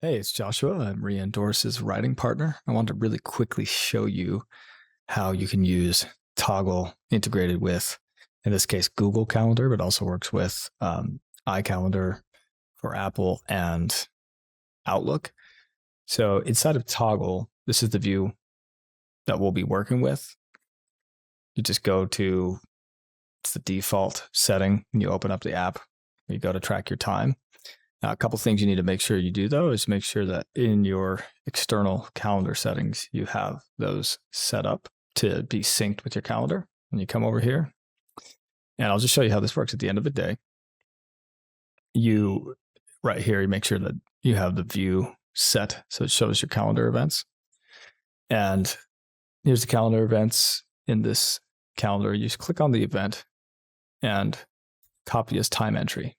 Hey, it's Joshua. I'm Reendorse's writing partner. I want to really quickly show you how you can use Toggle integrated with, in this case, Google Calendar, but also works with iCalendar for Apple and Outlook. So inside of Toggle, this is the view that we'll be working with. You just go to, it's the default setting, and you open up the app. You go to track your time. Now, a couple things you need to make sure you do, though, is make sure that in your external calendar settings, you have those set up to be synced with your calendar. And you come over here, and I'll just show you how this works at the end of the day. Right here, you make sure that you have the view set so it shows your calendar events. And here's the calendar events in this calendar. You just click on the event and copy as time entry.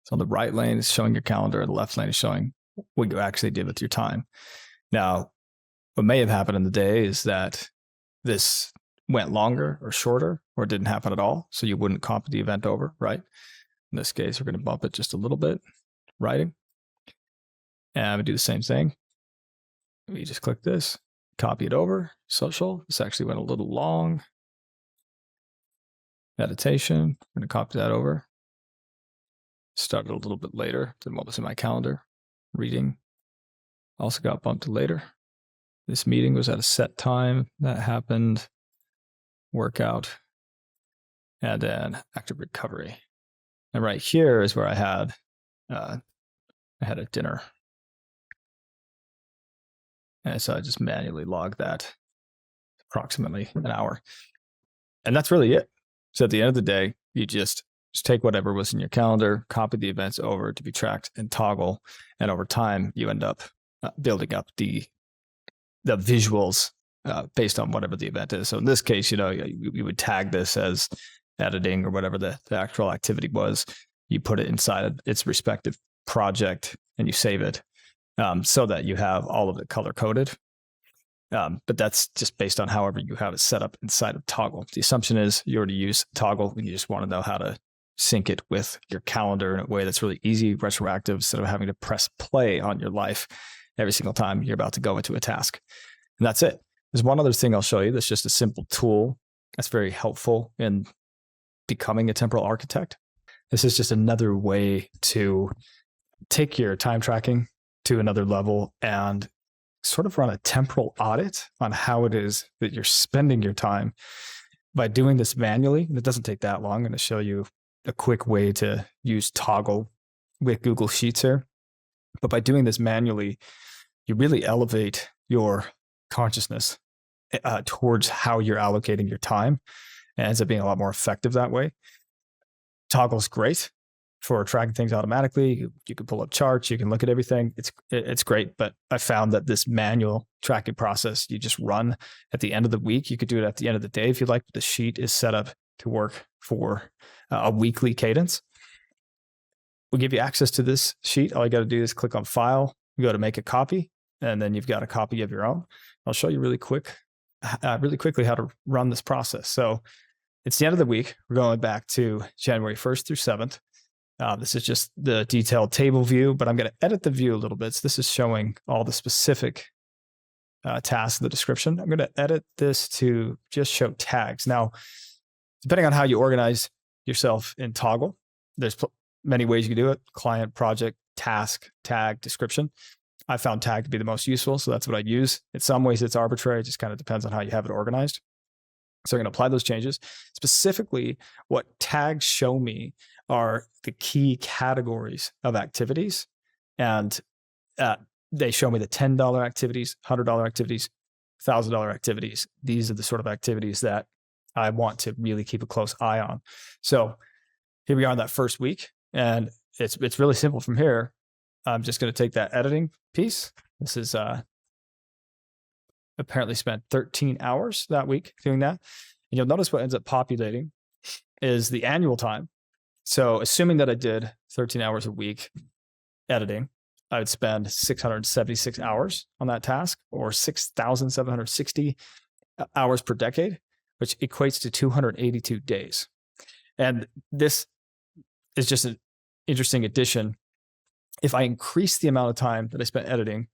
So the right lane is showing your calendar, the left lane is showing what you actually did with your time. Now, what may have happened in the day is that this went longer or shorter, or it didn't happen at all. So you wouldn't copy the event over, right? In this case, we're going to bump it just a little bit, writing. And we do the same thing. We just click this, copy it over, social. This actually went a little long. Meditation, I'm going to copy that over. Started a little bit later than what was in my calendar. Reading also got bumped to later. This meeting was at a set time that happened. Workout. And then active recovery. And right here is where I had a dinner. And so I just manually logged that approximately an hour. And that's really it. So at the end of the day, you just take whatever was in your calendar, copy the events over to be tracked and Toggle. And over time, you end up building up the visuals based on whatever the event is. So in this case, you would tag this as editing or whatever the actual activity was. You put it inside its respective project and you save it so that you have all of it color coded. But that's just based on however you have it set up inside of Toggle. The assumption is you already use Toggle and you just want to know how to sync it with your calendar in a way that's really easy, retroactive, instead of having to press play on your life every single time you're about to go into a task. And that's it. There's one other thing I'll show you that's just a simple tool that's very helpful in becoming a temporal architect. This is just another way to take your time tracking to another level and sort of run a temporal audit on how it is that you're spending your time. By doing this manually, and it doesn't take that long, I'm going to show you a quick way to use Toggle with Google Sheets here. But by doing this manually, you really elevate your consciousness towards how you're allocating your time. And it ends up being a lot more effective that way. Toggle's great for tracking things automatically. You can pull up charts, you can look at everything. It's great, but I found that this manual tracking process, you just run at the end of the week. You could do it at the end of the day if you'd like. The sheet is set up to work for a weekly cadence. We'll give you access to this sheet. All you got to do is click on File, you go to Make a Copy, and then you've got a copy of your own. I'll show you really quickly how to run this process. So it's the end of the week. We're going back to January 1st through 7th. This is just the detailed table view, but I'm going to edit the view a little bit. So this is showing all the specific tasks in the description. I'm going to edit this to just show tags. Now, depending on how you organize yourself in Toggle, there's many ways you can do it: client, project, task, tag, description. I found tag to be the most useful, so that's what I use. In some ways, it's arbitrary. It just kind of depends on how you have it organized. So I'm going to apply those changes. Specifically, what tags show me are the key categories of activities. And they show me the $10 activities, $100 activities, $1,000 activities. These are the sort of activities that I want to really keep a close eye on. So here we are in that first week. And it's really simple from here. I'm just going to take that editing piece. This is apparently spent 13 hours that week doing that. And you'll notice what ends up populating is the annual time. So assuming that I did 13 hours a week editing, I would spend 676 hours on that task, or 6,760 hours per decade, which equates to 282 days. And this is just an interesting addition if I increase the amount of time that I spent editing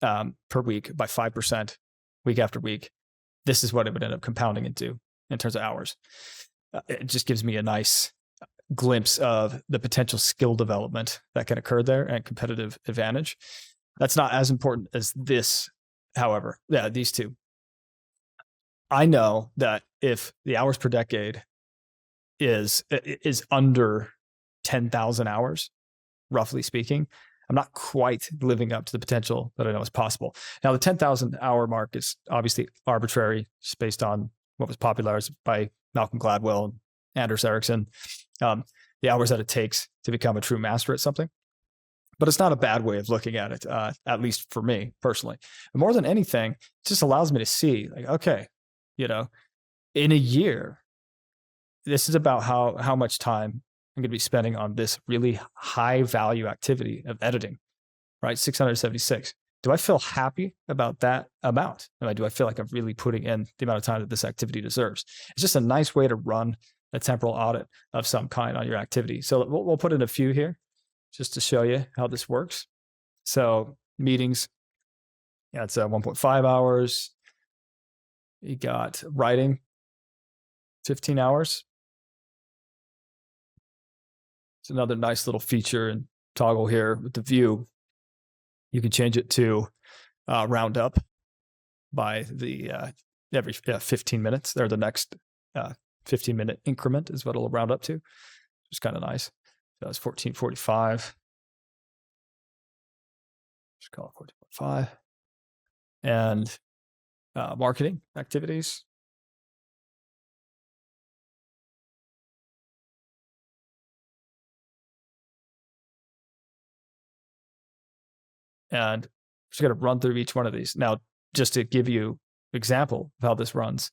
per week by 5% week after week, this is what it would end up compounding into in terms of hours. It just gives me a nice glimpse of the potential skill development that can occur there and competitive advantage. That's not as important as this, however. Yeah, these two. I know that if the hours per decade is under 10,000 hours, roughly speaking, I'm not quite living up to the potential that I know is possible. Now, the 10,000 hour mark is obviously arbitrary, just based on what was popularized by Malcolm Gladwell and Anders Ericsson, the hours that it takes to become a true master at something. But it's not a bad way of looking at it, at least for me personally. And more than anything, it just allows me to see, like, okay, in a year, this is about how much time I'm going to be spending on this really high value activity of editing, right? 676. Do I feel happy about that amount? Do I feel like I'm really putting in the amount of time that this activity deserves? It's just a nice way to run a temporal audit of some kind on your activity. So we'll put in a few here just to show you how this works. So meetings, it's 1.5 hours. You got writing, 15 hours. It's another nice little feature and toggle here with the view. You can change it to round up by the every 15 minutes. Or the next 15-minute increment is what it'll round up to. Which is kind of nice. So it's 1445. Just call it 14.5. And marketing activities. And I'm just going to run through each one of these. Now, just to give you an example of how this runs,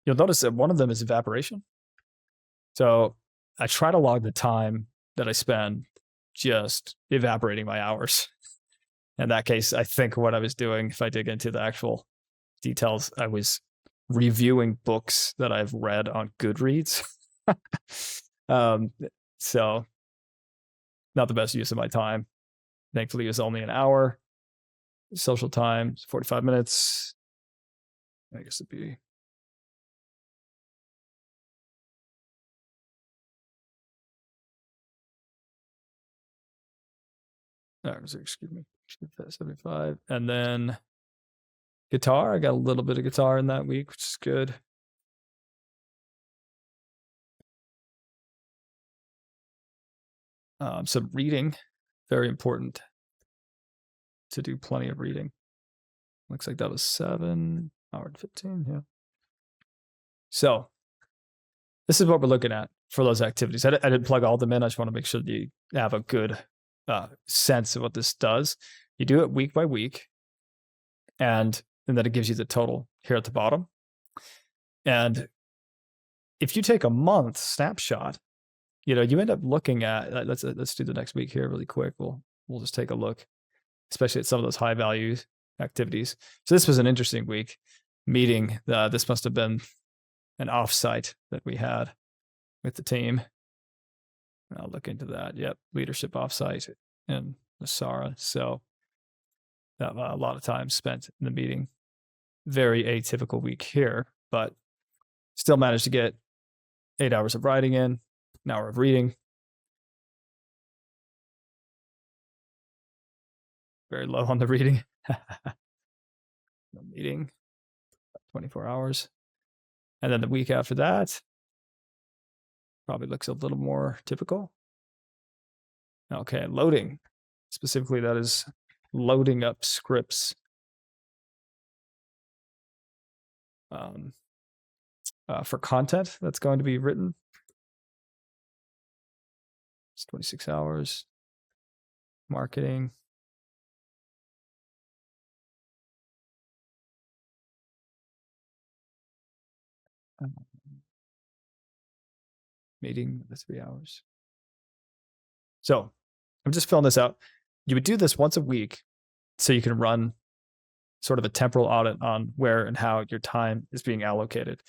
you'll notice that one of them is evaporation. So I try to log the time that I spend just evaporating my hours. In that case, I think what I was doing, if I dig into the actual details, I was reviewing books that I've read on Goodreads. So not the best use of my time. Thankfully, it was only an hour. Social time, 45 minutes. I guess it'd be. Excuse me, 75. And then guitar, I got a little bit of guitar in that week, which is good. Some reading, very important to do plenty of reading. Looks like that was 7 hours and 15, yeah. So this is what we're looking at for those activities. I didn't plug all of them in. I just want to make sure that you have a good sense of what this does. You do it week by week, and then it gives you the total here at the bottom. And if you take a month snapshot, you end up looking at, let's do the next week here really quick. We'll just take a look, especially at some of those high value activities. So this was an interesting week. Meeting, this must have been an offsite that we had with the team. I'll look into that. Yep, leadership offsite in Nasara. So a lot of time spent in the meeting. Very atypical week here, but still managed to get 8 hours of writing in, an hour of reading. Very low on the reading. No meeting, 24 hours. And then the week after that, probably looks a little more typical. Okay, loading. Specifically, that is loading up scripts. For content that's going to be written. It's 26 hours. Marketing. Meeting the 3 hours. So I'm just filling this out. You would do this once a week so you can run sort of a temporal audit on where and how your time is being allocated.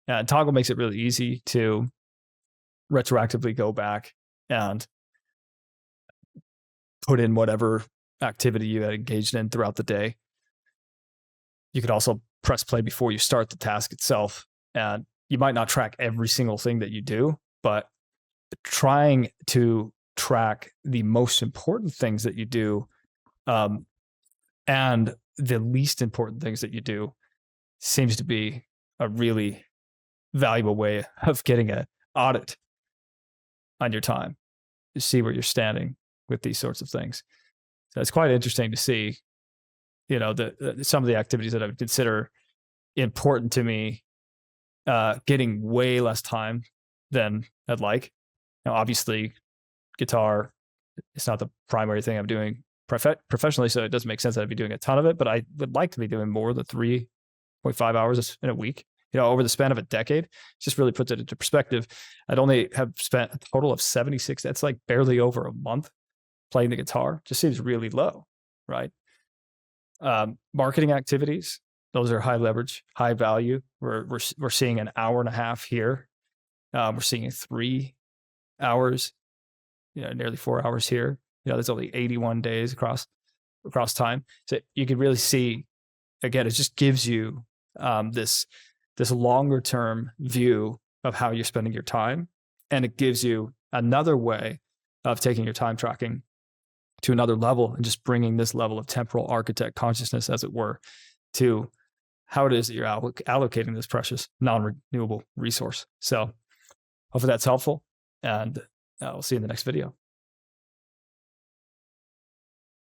And Toggle makes it really easy to retroactively go back and put in whatever activity you had engaged in throughout the day. You could also press play before you start the task itself. And you might not track every single thing that you do, but trying to track the most important things that you do and the least important things that you do seems to be a really valuable way of getting an audit on your time to see where you're standing with these sorts of things. So it's quite interesting to see, you know, some of the activities that I would consider important to me getting way less time than I'd like. Now, obviously, guitar, it's not the primary thing I'm doing professionally, so it doesn't make sense that I'd be doing a ton of it, but I would like to be doing more than 3.5 hours in a week. You know, over the span of a decade, it just really puts it into perspective. I'd only have spent a total of 76. That's like barely over a month playing the guitar. Just seems really low, right? Marketing activities, those are high leverage, high value. We're seeing an hour and a half here. We're seeing 3 hours, you know, nearly 4 hours here. You know, there's only 81 days across time. So you can really see, again, it just gives you this longer term view of how you're spending your time. And it gives you another way of taking your time tracking to another level and just bringing this level of temporal architect consciousness, as it were, to how it is that you're allocating this precious non-renewable resource. So hopefully that's helpful, and we'll see you in the next video.